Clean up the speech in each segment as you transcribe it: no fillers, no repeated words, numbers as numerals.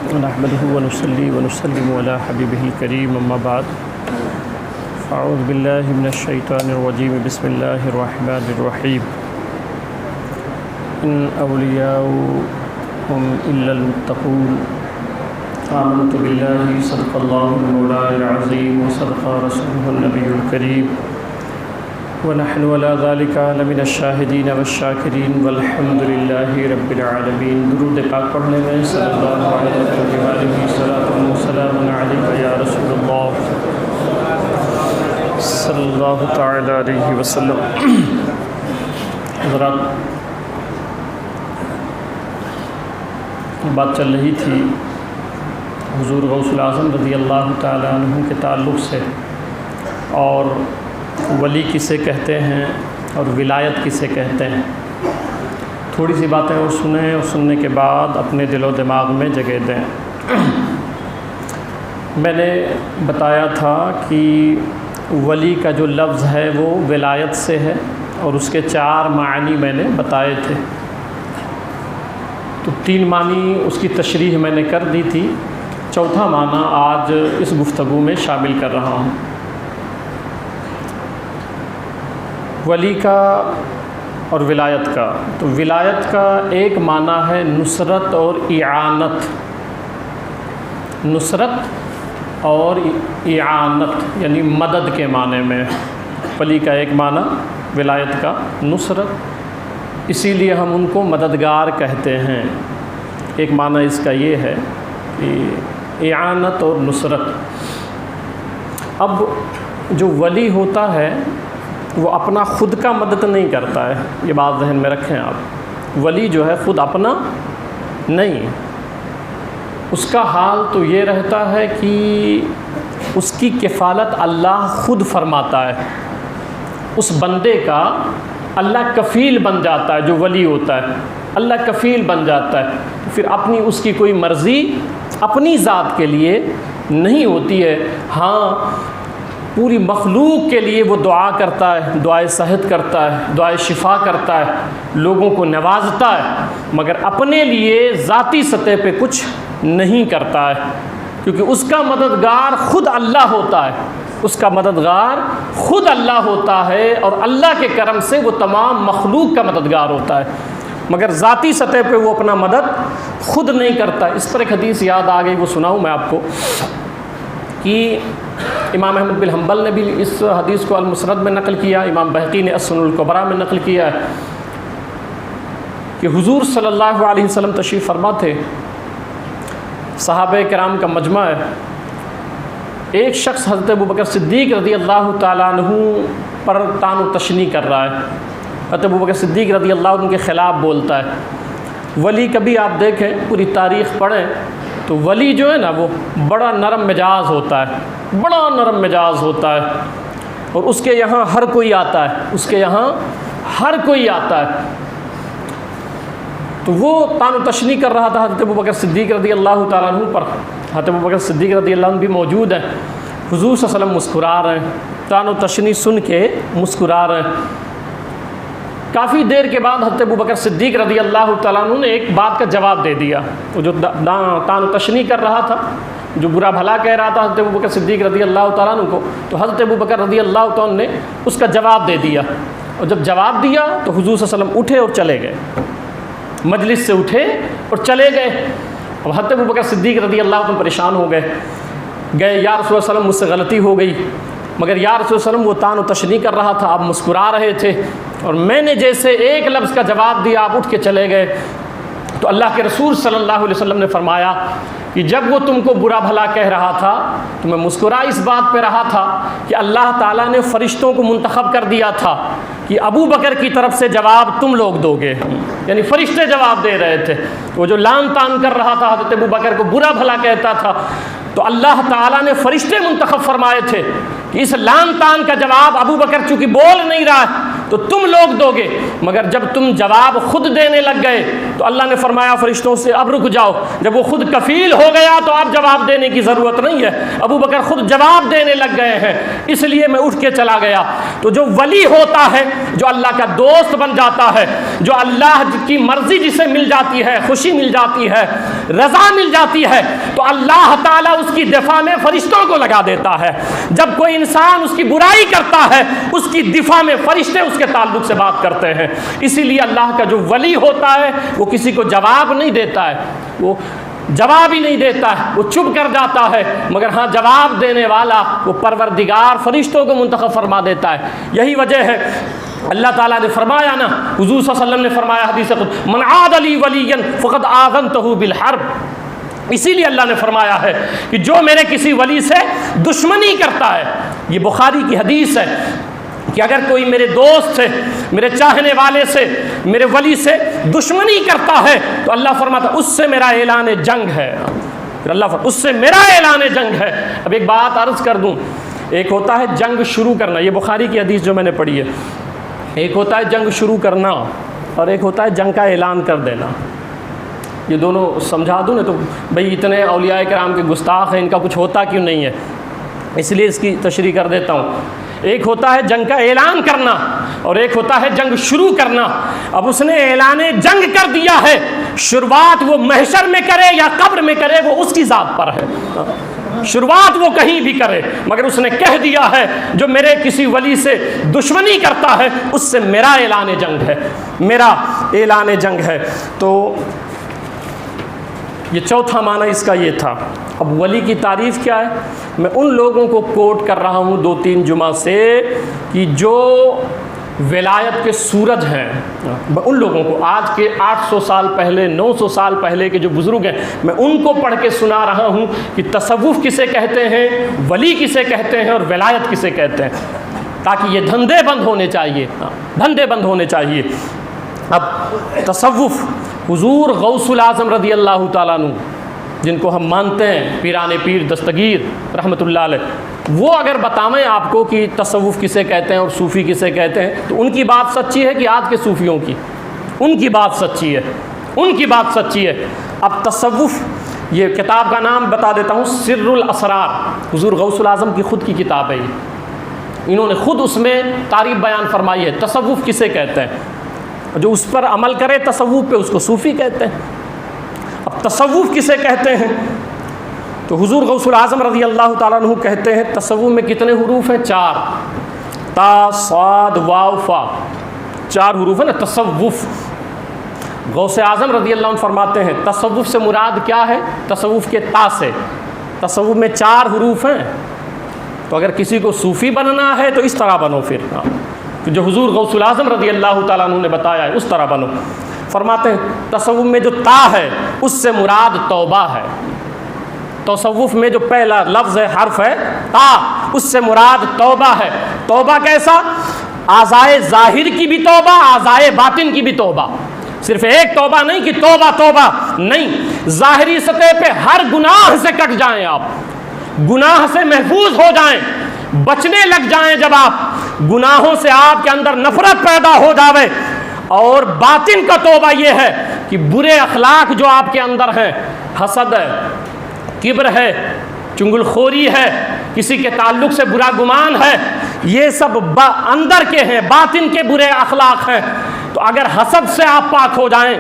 नहमदुहु व नुसल्ली व नुसल्लिमु अला हबीबिहिल करीम अम्मा बाद फ़अऊज़ु बिल्लाहि मिनश शैतानिर रजीम बिस्मिल्लाहिर रहमानिर रहीम इन औलियाहुम इल्लल मुत्तक़ून आमनतु बिल्लाहि सदक़ल्लाहुल मौलानाल अज़ीम व सदक़ा रसूलुहुन नबियुल करीम व नहनु अला ज़ालिका लमिनश शाहिदीन वश्शाकिरीन वल्हम्दुलिल्लाहि रब्बिल आलमीन। दुरूद पाक पढ़ने में सल्लल्लाहु अलैहि वसल्लम सलामुन अलैका या रसूलल्लाह सल्लल्लाहु तआला अलैहि वसल्लम। हज़रात, बात चल रही थी हुज़ूर गौसुल आज़म रज़ियल्लाहु तआला अन्हु के ताल्लुक़ से, और वली किसे कहते हैं और विलायत किसे कहते हैं। थोड़ी सी बातें और सुने, और सुनने के बाद अपने दिलो दिमाग में जगह दें। मैंने बताया था कि वली का जो लफ्ज़ है वो विलायत से है, और उसके 4 मानी मैंने बताए थे। तो 3 मानी उसकी तशरीह मैंने कर दी थी, चौथा माना आज इस गुफ्तगू में शामिल कर रहा हूँ। वली का और विलायत का, तो विलायत का एक माना है नुसरत और इआनत। नुसरत और इआनत यानी मदद के माने में वली का एक माना, विलायत का नुसरत, इसीलिए हम उनको मददगार कहते हैं। एक माना इसका ये है कि इआनत और नुसरत। अब जो वली होता है वो अपना ख़ुद का मदद नहीं करता है, ये बात ज़हन में रखें आप। वली जो है ख़ुद अपना नहीं, उसका हाल तो ये रहता है कि उसकी किफ़ालत अल्लाह ख़ुद फरमाता है। उस बंदे का अल्लाह कफ़ील बन जाता है। जो वली होता है अल्लाह कफ़ील बन जाता है, तो फिर अपनी उसकी कोई मर्ज़ी अपनी ज़ात के लिए नहीं होती है। हाँ, पूरी मखलूक के लिए वो दुआ करता है, दुआए सेहत करता है, दुआए शिफा करता है, लोगों को नवाजता है, मगर अपने लिए ज़ाती सतह पे कुछ नहीं करता है, क्योंकि उसका मददगार ख़ुद अल्लाह होता है। उसका मददगार ख़ुद अल्लाह होता है, और अल्लाह के करम से वो तमाम मखलूक का मददगार होता है, मगर ज़ाती सतह पे वो अपना मदद ख़ुद नहीं करता। इस पर एक हदीस याद आ गई, वो सुनाऊँ मैं आपको कि इमाम अहमद बिन हम्बल ने भी इस हदीस को अल-मुस्नद में नक़ल किया, इमाम बहक़ी ने अस-सुननुल कुबरा में नक़ल किया है कि हुज़ूर सल्लल्लाहु अलैहि वसल्लम तशरीफ़ फरमा थे, सहाबे किराम का मजमा है। एक शख्स हज़रत अबू बकर सिद्दीक़ रज़ियल्लाहु ताला अन्हु पर तान व तशनी कर रहा है। हज़रत अबू बकर सिद्दीक़ रज़ियल्लाहु अन्हु के ख़िलाफ़ बोलता है। वली कभी आप देखें, पूरी तारीख़ पढ़ें, तो वली जो है ना वो बड़ा नरम मिजाज होता है, बड़ा नरम मिजाज होता है, और उसके यहाँ हर कोई आता है, उसके यहाँ हर कोई आता है। तो वो तान तशनी कर रहा था हज़रत अबू बकर सिद्दीक़ रज़ियल्लाहु ताला अन्हु पर। हज़रत अबू बकर सिद्दीक़ रज़ियल्लाहु अन्हु भी मौजूद हैं। हुज़ूर सल्लल्लाहु अलैहि वसल्लम मुस्कुरा रहे हैं, तान तशनी सुन के मुस्कुरा रहे हैं। काफ़ी देर के बाद हज़रत अबू बकर सिद्दीक़ रज़ियल्लाहु तआला अन्हु ने एक बात का जवाब दे दिया। वो जो तान तशनी कर रहा था, जो बुरा भला कह रहा था हज़रत अबू बकर सिद्दीक़ रज़ियल्लाहु तआला अन्हु को, तो हज़रत अबू बकर रज़ियल्लाहु तआला अन्हु ने उसका जवाब दे दिया। और जब जवाब दिया तो हुज़ूर सल्लल्लाहु अलैहि वसल्लम उठे और चले गए, मजलिस से उठे और चले गए। अब हज़रत अबू बकर सिद्दीक़ रज़ियल्लाहु तआला परेशान हो गए, या रसूल सल्लल्लाहु मुझसे गलती हो गई, मगर या रसूल सल्लल्लाहु वो तान तशनी कर रहा था, आप मुस्कुरा रहे थे, और मैंने जैसे एक लफ्ज़ का जवाब दिया आप उठ के चले गए। तो अल्लाह के रसूल सल्लल्लाहु अलैहि वसल्लम ने फरमाया कि जब वो तुमको बुरा भला कह रहा था तो मैं मुस्कुरा इस बात पे रहा था कि अल्लाह ताला ने फ़रिश्तों को मुंतखब कर दिया था कि अबू बकर की तरफ से जवाब तुम लोग दोगे, यानी फ़रिश्ते जवाब दे रहे थे। वो जो लान तान कर रहा था, हज़रत अबू बकर को बुरा भला कहता था, तो अल्लाह ताला ने फ़रिश्ते मुंतखब फरमाए थे कि इस लान तान का जवाब अबू बकर चूँकि बोल नहीं रहा है, तो तुम लोग दोगे, मगर जब तुम जवाब खुद देने लग गए तो अल्लाह ने फरमाया फरिश्तों से अब रुक जाओ। जब वो खुद कफील हो गया तो अब जवाब देने की ज़रूरत नहीं है। अबू बकर खुद जवाब देने लग गए हैं, इसलिए मैं उठ के चला गया। तो जो वली होता है, जो अल्लाह का दोस्त बन जाता है, जो अल्लाह की मर्जी जिसे मिल जाती है, खुशी मिल जाती है, रज़ा मिल जाती है, तो अल्लाह ताला उसकी दिफा में फरिश्तों को लगा देता है। जब कोई इंसान उसकी बुराई करता है, उसकी दिफा में फरिश्ते उसके ताल्लुक से बात करते हैं। इसीलिए अल्लाह का जो वली होता है वो किसी को जवाब नहीं देता है, वो जवाब ही नहीं देता है, वो चुप कर जाता है। मगर हाँ, जवाब देने वाला वो परवरदिगार फरिश्तों को मुंतखब फरमा देता है। यही वजह है अल्लाह ताला ने फरमाया ना, हुजूर सल्लल्लाहु अलैहि वसल्लम ने फरमाया हदीस कुदसी, मन आद अली वलियन फ़क़द आज़नतहु बिल हर्ब। इसीलिए अल्लाह ने फरमाया है कि जो मेरे किसी वली से दुश्मनी करता है, ये बुखारी की हदीस है कि अगर कोई मेरे दोस्त से, मेरे चाहने वाले से, मेरे वली से दुश्मनी करता है तो अल्लाह फरमाता उससे मेरा ऐलान जंग है। फिर अल्लाह फरमाता उससे मेरा ऐलान जंग है। अब एक बात अर्ज़ कर दूँ, एक होता है जंग शुरू करना, ये बुखारी की हदीस जो मैंने पढ़ी है, एक होता है जंग शुरू करना और एक होता है जंग का ऐलान कर देना। ये दोनों समझा दूँ ना तो भाई इतने औलिया किराम के गुस्ताख हैं, इनका कुछ होता क्यों नहीं है, इसलिए इसकी तशरीह कर देता हूँ। एक होता है जंग का ऐलान करना और एक होता है जंग शुरू करना। अब उसने ऐलान जंग कर दिया है, शुरुआत वो महशर में करे या कब्र में करे वो उसकी ज़ात पर है। शुरुआत वो कहीं भी करे, मगर उसने कह दिया है जो मेरे किसी वली से दुश्मनी करता है उससे मेरा ऐलान जंग है, मेरा ऐलान जंग है। तो ये चौथा माना इसका ये था। अब वली की तारीफ़ क्या है, मैं उन लोगों को कोट कर रहा हूँ 2-3 जुमा से कि जो विलायत के सूरज हैं, मैं उन लोगों को आज के 800 साल पहले, 900 साल पहले के जो बुज़ुर्ग हैं, मैं उनको पढ़ के सुना रहा हूँ कि तसव्वुफ़ किसे कहते हैं, वली किसे कहते हैं और विलायत किसे कहते हैं, ताकि ये धंधे बंद होने चाहिए, धंधे बंद होने चाहिए। अब तसव्वुफ़ हुज़ूर गौसुल आज़म रज़ी अल्लाह ताला अन्हु, जिनको हम मानते हैं पीराने पीर दस्तगीर रहमतुल्लाह अलैह, वो अगर बतावें आपको कि तसव्वुफ़ किसे कहते हैं और सूफ़ी किसे कहते हैं तो उनकी बात सच्ची है कि आज के सूफ़ियों की, उनकी बात सच्ची है, उनकी बात सच्ची है। अब तसव्वुफ़, ये किताब का नाम बता देता हूँ, सिर्रुल असरार, हुज़ूर गौसुल आज़म की ख़ुद की किताब है ये, इन्होंने ख़ुद उसमें तारीफ़ बयान फरमाई है तसव्वुफ़ किसे कहते हैं। जो उस पर अमल करे तसव्वुफ़ पे उसको सूफ़ी कहते हैं। अब तसव्वुफ़ किसे कहते हैं तो हुज़ूर गौसुल आज़म रज़ी अल्लाह ताला अन्हु कहते हैं तसव्वुफ़ में कितने हुरूफ हैं, 4, ता साद वाव फा, 4 हुरूफ है ना तसव्वुफ़। गौसे आज़म रज़ी अल्लाह अन्हु फरमाते हैं तसव्वुफ़ से मुराद क्या है, तसव्वुफ़ के ता से, तसव्वुफ़ में 4 हुरूफ हैं। तो अगर किसी को सूफ़ी बनना है तो इस तरह बनो, फिर जो हुज़ूर गौसुल आज़म रज़ी अल्लाह ताला अन्हु ने बताया है उस तरह बनो। फरमाते हैं तसव्वुफ़ में जो ता है उससे मुराद तौबा है। तसव्वुफ़ में जो पहला लफ्ज़ है, हर्फ है ता, उससे मुराद तौबा है। तौबा कैसा, आज़ाए ज़ाहिर की भी तौबा, आज़ाए बातिन की भी तौबा। सिर्फ एक तौबा नहीं कि तौबा तौबा नहीं, ज़ाहिरी सतह पे हर गुनाह से कट जाएं, आप गुनाह से महफूज हो जाएं, बचने लग जाएं। जब आप गुनाहों से आपके अंदर नफरत पैदा हो जावे, और बातिन का तौबा ये है कि बुरे अखलाक जो आपके अंदर हैं, हसद है, किब्र है, चुंगलखोरी है, किसी के ताल्लुक से बुरा गुमान है, ये सब अंदर के हैं, बातिन के बुरे अखलाक हैं। तो अगर हसद से आप पाक हो जाएं,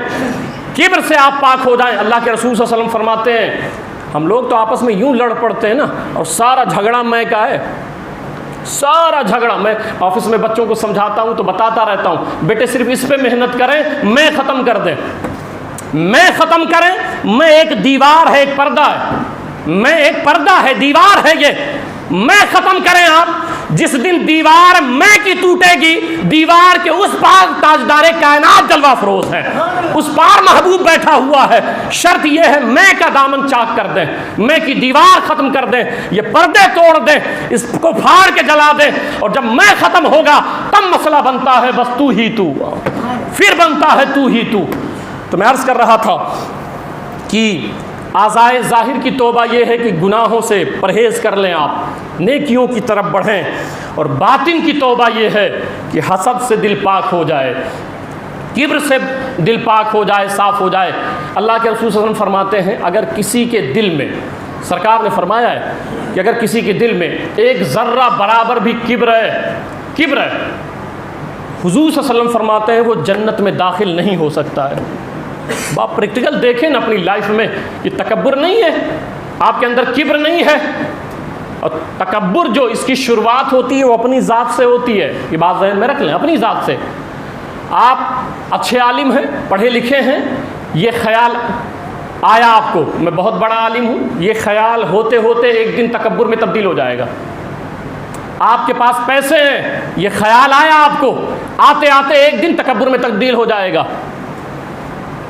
किब्र से आप पाक हो जाएं, अल्लाह के रसूल सल्लल्लाहु अलैहि वसल्लम फरमाते हैं, हम लोग तो आपस में यूं लड़ पड़ते हैं ना, और सारा झगड़ा मैं का है, सारा झगड़ा। मैं ऑफिस में बच्चों को समझाता हूं तो बताता रहता हूं, बेटे सिर्फ इस पे मेहनत करें, मैं ख़त्म कर दें, मैं ख़त्म करें, मैं एक दीवार है, एक पर्दा है, मैं एक पर्दा है, दीवार है ये, मैं ख़त्म करें आप। जिस दिन दीवार मैं की टूटेगी, दीवार के उस पार ताजदारे कायनात जलवा फरोज है, उस पार महबूब बैठा हुआ है। शर्त यह है मैं का दामन चाक कर दें, मैं की दीवार ख़त्म कर दें, ये पर्दे तोड़ दें, इसको फाड़ के जला दें, और जब मैं ख़त्म होगा तब मसला बनता है बस तू ही तू, फिर बनता है तू ही तू। तो मैं अर्ज़ कर रहा था कि आज़ाए ज़ाहिर की तौबा ये है कि गुनाहों से परहेज़ कर लें आप, नेकियों की तरफ बढ़ें। और बातिन की तौबा ये है कि हसद से दिल पाक हो जाए, किब्र से दिल पाक हो जाए, साफ़ हो जाए। अल्लाह के रसूल सल्लल्लाहु अलैहि वसल्लम फरमाते हैं, अगर किसी के दिल में, सरकार ने फरमाया है कि अगर किसी के दिल में एक ज़र्रा बराबर भी किब्र है, हुजूर सल्लल्लाहु अलैहि वसल्लम फरमाते हैं वो जन्नत में दाखिल नहीं हो सकता है। आप प्रैक्टिकल देखें ना अपनी लाइफ में, ये तकब्बुर नहीं है, आपके अंदर किब्र नहीं है। और तकब्बुर जो इसकी शुरुआत होती है वो अपनी ज़ात से होती है, ये बात ज़हन में रख लें, अपनी ज़ात से। आप अच्छे आलिम हैं, पढ़े लिखे हैं, ये ख्याल आया आपको मैं बहुत बड़ा आलिम हूँ, ये ख्याल होते होते एक दिन तकब्बुर में तब्दील हो जाएगा। आपके पास पैसे हैं, ये ख्याल आया आपको, आते आते एक दिन तकब्बुर में तब्दील हो जाएगा।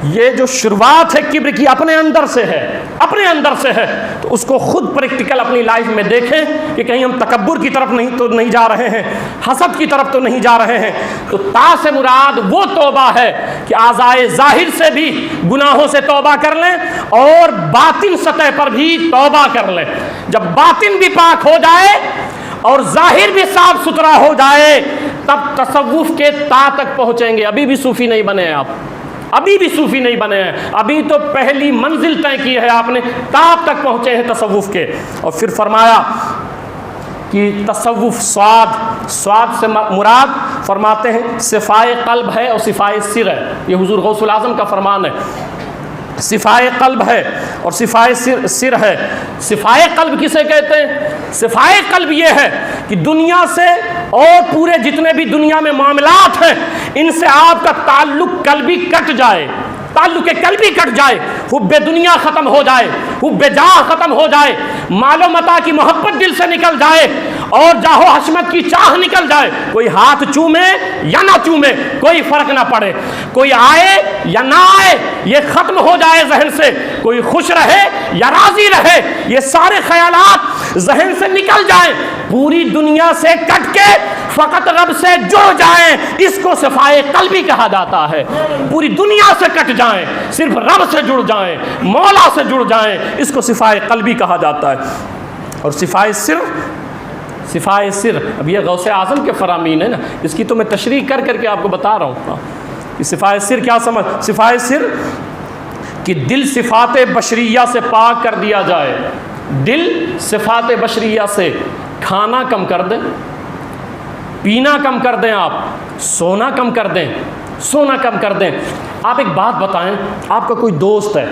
ये जो शुरुआत है किब्र की अपने अंदर से है, अपने अंदर से है। तो उसको खुद प्रैक्टिकल अपनी लाइफ में देखें कि कहीं हम तकब्बुर की तरफ नहीं जा रहे हैं, हसद की तरफ तो नहीं जा रहे हैं। तो ता से मुराद वो तौबा है कि आज़ाए ज़ाहिर से भी गुनाहों से तौबा कर लें और बातिन सतह पर भी तौबा कर लें। जब बातिन भी पाक हो जाए और ज़ाहिर भी साफ सुथरा हो जाए, तब तसव्वुफ के ता तक पहुँचेंगे। अभी भी सूफ़ी नहीं बने हैं आप, अभी भी सूफ़ी नहीं बने हैं, अभी तो पहली मंजिल तय की है आपने, ताब तक पहुँचे हैं तसव्वुफ के। और फिर फरमाया कि तसव्वुफ स्वाद से मुराद फरमाते हैं सिफ़ाए क़ल्ब है और सिफ़ाए सिर है। ये हुज़ूर गौसुल आज़म का फरमान है, सिफ़ाए क़ल्ब है और सिफ़ाए सिर है। सिफ़ाए क़ल्ब किसे कहते हैं? सिफ़ाए क़ल्ब ये है कि दुनिया से और पूरे जितने भी दुनिया में मामलात हैं, इनसे आपका ताल्लुक़ कल्बी कट जाए, ताल्लुक़ कल्बी कट जाए, हुब्बे दुनिया ख़त्म हो जाए, हुब्बे जाह ख़त्म हो जाए, मालो मता की मोहब्बत दिल से निकल जाए और जाहो हशमत की चाह निकल जाए। कोई हाथ चूमे या ना चूमे कोई फ़र्क ना पड़े, कोई आए या ना आए ये ख़त्म हो जाए जहन से, कोई खुश रहे या राज़ी रहे ये सारे ख़यालात जहन से निकल जाए, पूरी दुनिया से कट के फ़कत रब से जुड़ जाएं, इसको सिफ़ाए क़ल्बी कहा जाता है। पूरी दुनिया से कट जाएं, सिर्फ रब से जुड़ जाएं, मौला से जुड़ जाएं, इसको सिफ़ाए क़ल्बी कहा जाता है। और सिफ़ाए सिर अब ये गौसे आज़म के फ़रामीन है ना, इसकी तो मैं तशरीह कर करके आपको बता रहा हूँ कि सिफ़ाए सिर क्या समझ। सिफ़ाए सिर कि दिल सिफ़ात बशरिया से पाक कर दिया जाए, दिल सिफ़ात बशरिया से। खाना कम कर दें, पीना कम कर दें, आप सोना कम कर दें, सोना कम कर दें। आप एक बात बताएं, आपका कोई दोस्त है,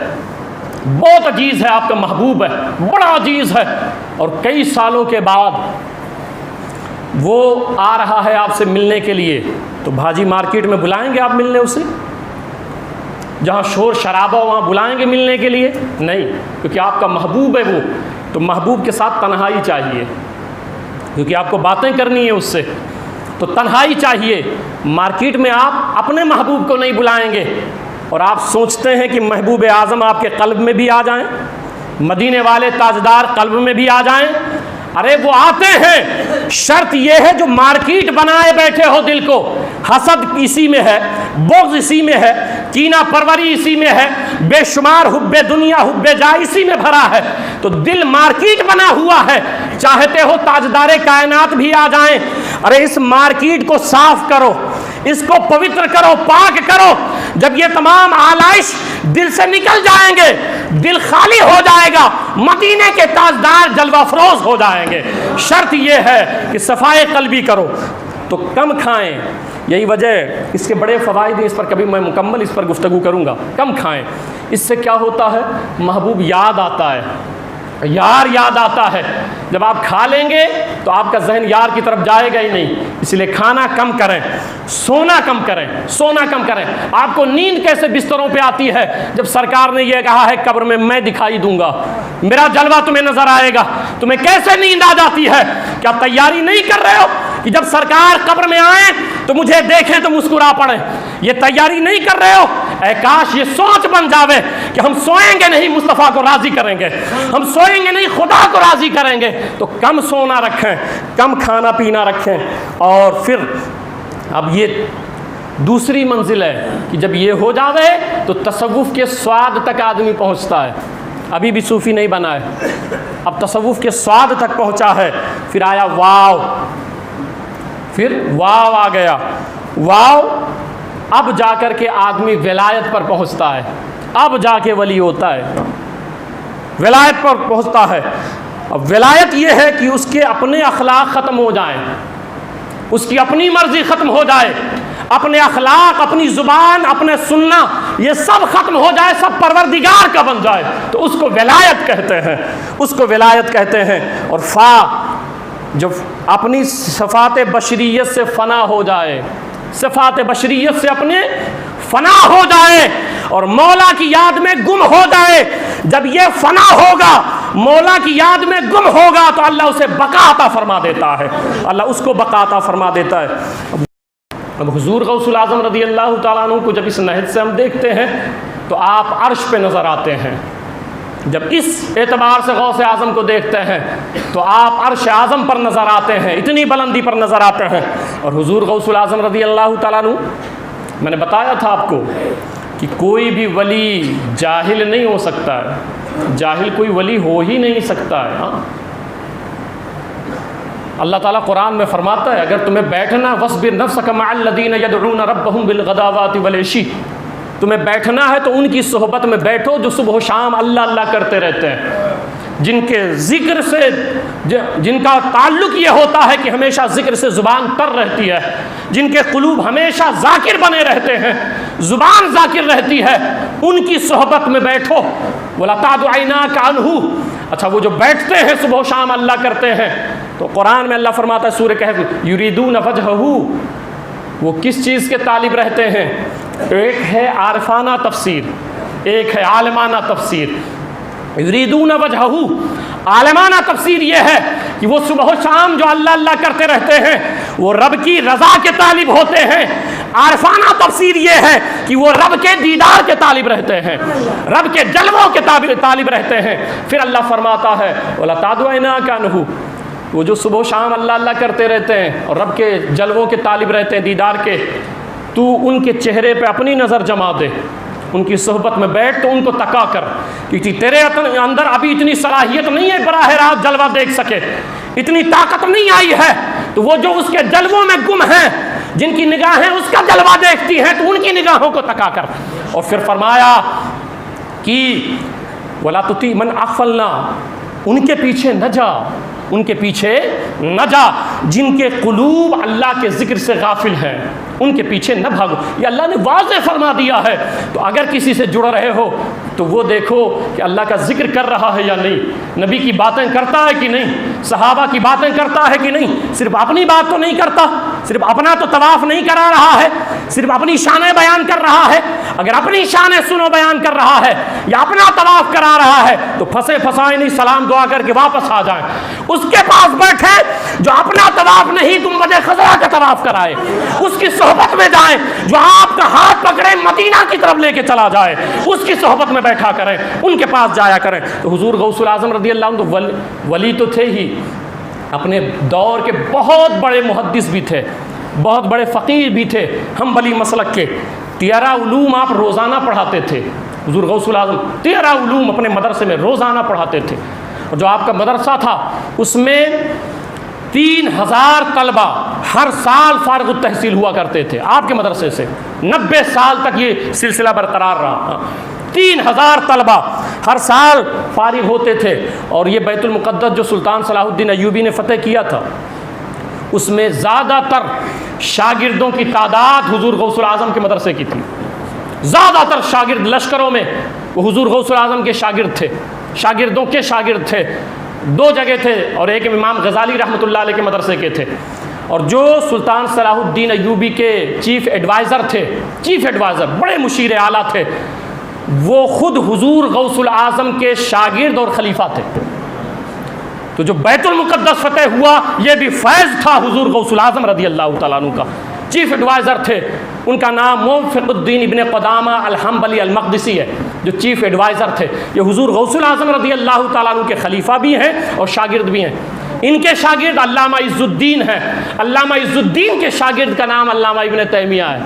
बहुत अजीज़ है, आपका महबूब है, बड़ा अजीज़ है, और कई सालों के बाद वो आ रहा है आपसे मिलने के लिए, तो भाजी मार्केट में बुलाएंगे आप मिलने उसे? जहाँ शोर शराबा वहाँ बुलाएंगे मिलने के लिए? नहीं, क्योंकि आपका महबूब है वो, तो महबूब के साथ तन्हाई चाहिए, क्योंकि आपको बातें करनी है उससे, तो तन्हाई चाहिए। मार्केट में आप अपने महबूब को नहीं बुलाएंगे और आप सोचते हैं कि महबूब आज़म आपके क़ल्ब में भी आ जाएं, मदीने वाले ताजदार क़ल्ब में भी आ जाएं। अरे वो आते हैं, शर्त ये है जो मार्केट बनाए बैठे हो दिल को, हसद इसी में है, बुग़्ज़ इसी में है, कीना परवरी इसी में है, बेशुमार हुब्बे दुनिया हुब्बे जा इसी में भरा है। तो दिल मार्केट बना हुआ है, चाहते हो ताजदारे कायनात भी आ जाएं। अरे इस मार्केट को साफ करो, इसको पवित्र करो, पाक करो। जब ये तमाम आलाइश दिल से निकल जाएंगे, दिल खाली हो जाएगा, मदीने के ताजदार जलवा फरोज हो जाएंगे। शर्त यह है कि सफ़ाए क़ल्बी करो। तो कम खाएं, यही वजह, इसके बड़े फ़वाइद, इस पर कभी मैं मुकम्मल इस पर गुफ्तगू करूँगा। कम खाएं, इससे क्या होता है, महबूब याद आता है, यार याद आता है। जब आप खा लेंगे तो आपका जहन यार की तरफ जाएगा ही नहीं, इसलिए खाना कम करें, सोना कम करें, सोना कम करें। आपको नींद कैसे बिस्तरों पे आती है, जब सरकार ने यह कहा है कब्र में मैं दिखाई दूंगा, मेरा जलवा तुम्हें नजर आएगा, तुम्हें कैसे नींद आ जाती है? क्या तैयारी नहीं कर रहे हो कि जब सरकार कब्र में आए तो मुझे देखें तो मुस्कुरा पड़े? ये तैयारी नहीं कर रहे हो? ऐ काश ये सोच बन जावे कि हम सोएंगे नहीं, मुस्तफ़ा को राज़ी करेंगे, हम सोएंगे नहीं, खुदा को राज़ी करेंगे। तो कम सोना रखें, कम खाना पीना रखें। और फिर अब ये दूसरी मंजिल है कि जब ये हो जावे तो तसव्वुफ़ के स्वाद तक आदमी पहुँचता है। अभी भी सूफ़ी नहीं बना है, अब तसव्वुफ़ के स्वाद तक पहुँचा है। फिर आया वाव, फिर वाव आ गया, वाव अब जाकर के आदमी विलायत पर पहुँचता है, अब जाके वली होता है, विलायत पर पहुँचता है। अब विलायत ये है कि उसके अपने अखलाक ख़त्म हो जाएं, उसकी अपनी मर्ज़ी ख़त्म हो जाए, अपने अखलाक, अपनी ज़ुबान, अपने सुनना, ये सब ख़त्म हो जाए, सब परवरदिगार का बन जाए, तो उसको विलायत कहते हैं, उसको विलायत कहते हैं। और फ़ा जो अपनी सिफ़ात बशरियत से फ़ना हो जाए, सिफ़ात बशरियत से अपने फ़ना हो जाए और मौला की याद में गुम हो जाए। जब ये फ़ना होगा, मौला की याद में गुम होगा, तो अल्लाह उसे बका अता फरमा देता है, अल्लाह उसको बका अता फरमा देता है। अब हुजूर गौसुल आज़म रज़ी अल्लाह ताला अन्हु को जब इस नहज से हम देखते हैं तो आप अर्श पे नज़र आते हैं। जब इस एतबार से गौसे आज़म को देखते हैं तो आप अर्श आज़म पर नज़र आते हैं, इतनी बुलंदी पर नज़र आते हैं। और हुजूर गौसुल आज़म रज़ी अल्लाह ताला अन्हु, मैंने बताया था आपको कि कोई भी वली जाहिल नहीं हो सकता है, जाहिल कोई वली हो ही नहीं सकता है। हाँ, अल्लाह ताला कुरान में फरमाता है, अगर तुम्हें बैठना वस्बिर नफ्सक मअल्लज़ीना यदऊना रब्बहुम बिलगदावाति वलइशी, तुम्हें बैठना है तो उनकी सोहबत में बैठो जो सुबह शाम अल्लाह अल्लाह करते रहते हैं, जिनके ज़िक्र से जिनका ताल्लुक़ ये होता है कि हमेशा ज़िक्र से ज़ुबान तर रहती है, जिनके क़ुलूब हमेशा ज़ाकिर बने रहते हैं, ज़ुबान ज़ाकिर रहती है, उनकी सोहबत में बैठो। वला तादु ऐनाका अन्हु, अच्छा वो जो बैठते हैं सुबह शाम अल्लाह करते हैं, तो कुरान में अल्लाह फरमाता है सूरह कहफ, युरीदून वजहहू, वो किस चीज़ के तालिब रहते हैं? एक है आरफाना तफसीर, एक है आलमाना तफसीर। युरीदून वजहहू, आलमाना तफसीर ये है कि वो सुबह शाम जो अल्लाह अल्लाह करते रहते हैं वो रब की रज़ा के तालिब होते हैं। आरफाना तफसीर ये है कि वो रब के दीदार के तालिब रहते हैं, रब के जलवों के तालिब रहते हैं। फिर अल्लाह फरमाता है वला तादु ऐनाका अन्हु, वो जो सुबह शाम अल्लाह अल्लाह करते रहते हैं और रब के जलवों के तालिब रहते हैं, दीदार के, तू उनके चेहरे पे अपनी नज़र जमा दे, उनकी सोहबत में बैठ, तो उनको तका कर, क्योंकि तेरे अंदर अभी इतनी सलाहियत नहीं है बराह रास्त जलवा देख सके, इतनी ताकत नहीं आई है। तो वो जो उसके जलवों में गुम हैं, जिनकी निगाहें उसका जलवा देखती हैं, तो उनकी निगाहों को तका कर। और फिर फरमाया कि वला तुती मन अग़फ़लना, उनके पीछे न जा, उनके पीछे न जा जिनके कुलूब अल्लाह के ज़िक्र से गाफिल हैं, उनके पीछे न भागो। ये अल्लाह ने वाज़ेह फरमा दिया है। तो अगर किसी से जुड़ रहे हो तो वो देखो कि अल्लाह का ज़िक्र कर रहा है या नहीं, नबी की बातें करता है कि नहीं, सहाबा की बातें करता है कि नहीं, सिर्फ अपनी बात तो नहीं करता, सिर्फ अपना तो तवाफ़ नहीं करा रहा है, सिर्फ अपनी शानें बयान कर रहा है। अगर अपनी शानें सुनो बयान कर रहा है या अपना तवाफ़ करा रहा है तो फंसे फंसाए नहीं, सलाम दुआ करके वापस आ जाए। उसके पास बैठे जो अपना तवाफ़ नहीं गुंबद खज़रा का तवाफ़ कराए, उसकी सोहबत में जाए, जो आपका हाथ पकड़े मदीना की तरफ लेके चला जाए, उसकी सोहबत में बैठा करें, उनके पास जाया करें। तो हुजूर गौसुल आज़म रज़ी अल्लाह अन्हु तो वली तो थे ही, अपने दौर के बहुत बड़े मुहद्दिस भी थे, बहुत बड़े फ़कीर भी थे, हम्बली मसलक के। 13 उलूम आप रोज़ाना पढ़ाते थे, हुजूर गौसुल आज़म 13 उलूम अपने मदरसे में रोज़ाना पढ़ाते थे। और जो आपका मदरसा था उसमें 3000 तलबा हर साल फारिग तहसील हुआ करते थे आपके मदरसे से। 90 साल तक ये सिलसिला बरकरार रहा। 3000 तलबा हर साल फारिग होते थे। और ये बैतुल मुक़द्दस जो सुल्तान सलाहुद्दीन अय्यूबी ने फ़तेह किया था, उसमें ज़्यादातर शागिर्दों की तादाद हुजूर गौसुल आज़म के मदरसे की थी। ज़्यादातर शागिर्द लश्करों में वो हुजूर गौसुल आज़म के शागिर्द थे, शागिर्दों के शागिर्द थे। 2 जगह थे और एक इमाम गज़ाली रहमतुल्लाह अलैह के मदरसे के थे। और जो सुल्तान सलाहुद्दीन अय्यूबी के चीफ़ एडवाइज़र थे, चीफ़ एडवाइज़र बड़े मुशीर आला थे, वो ख़ुद हुजूर गौसुल आज़म के शागिर्द और खलीफा थे। तो जो बैतुल मुक़द्दस फ़तेह हुआ ये भी फैज़ था हुजूर गौसुल आज़म रज़ी अल्लाह तआला अन्हु का। चीफ़ एडवाइज़र थे, उनका नाम मुवफ़्फ़िक़ुद्दीन इब्न क़ुदामा अल-हम्बली अल-मक़दिसी है, जो चीफ़ एडवाइज़र थे। ये हुजूर गौसुल आज़म रज़ी अल्लाह तआला अन्हु के खलीफा भी हैं और शागिर्द भी हैं। इनके शागिर्द अल्लामा इज़्ज़ुद्दीन हैं। अल्लामा इज़्ज़ुद्दीन के शागिर्द का नाम अल्लामा इब्न तैमिया है।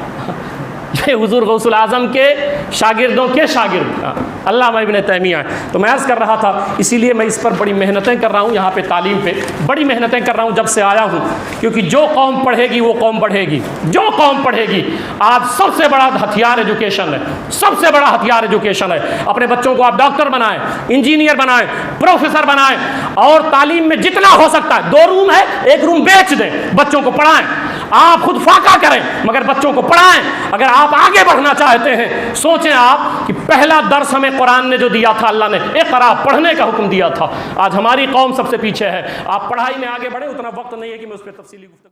थे हुजूर गौसुल आज़म के शागिर्दों के शागिर्द अल्लामा इब्न तैमिया। तो मैं अर्ज़ कर रहा था, इसीलिए मैं इस पर बड़ी मेहनतें कर रहा हूँ, यहाँ पे तालीम पे बड़ी मेहनतें कर रहा हूँ जब से आया हूँ, क्योंकि जो कौम पढ़ेगी वो कौम बढ़ेगी। जो कौम पढ़ेगी, आज सबसे बड़ा हथियार एजुकेशन है, सबसे बड़ा हथियार एजुकेशन है। अपने बच्चों को आप डॉक्टर बनाएं, इंजीनियर बनाएं, प्रोफेसर बनाएं, और तालीम में जितना हो सकता है, 2 रूम है, 1 रूम बेच दें, बच्चों को पढ़ाएं। आप खुद फाका करें मगर बच्चों को पढ़ाएं। अगर आप आगे बढ़ना चाहते हैं, सोचें आप कि पहला दर्स हमें कुरान ने जो दिया था, अल्लाह ने इक़रा पढ़ने का हुक्म दिया था। आज हमारी कौम सबसे पीछे है। आप पढ़ाई में आगे बढ़े, उतना वक्त नहीं है कि मैं उस पर तफसीली गुफ्तगू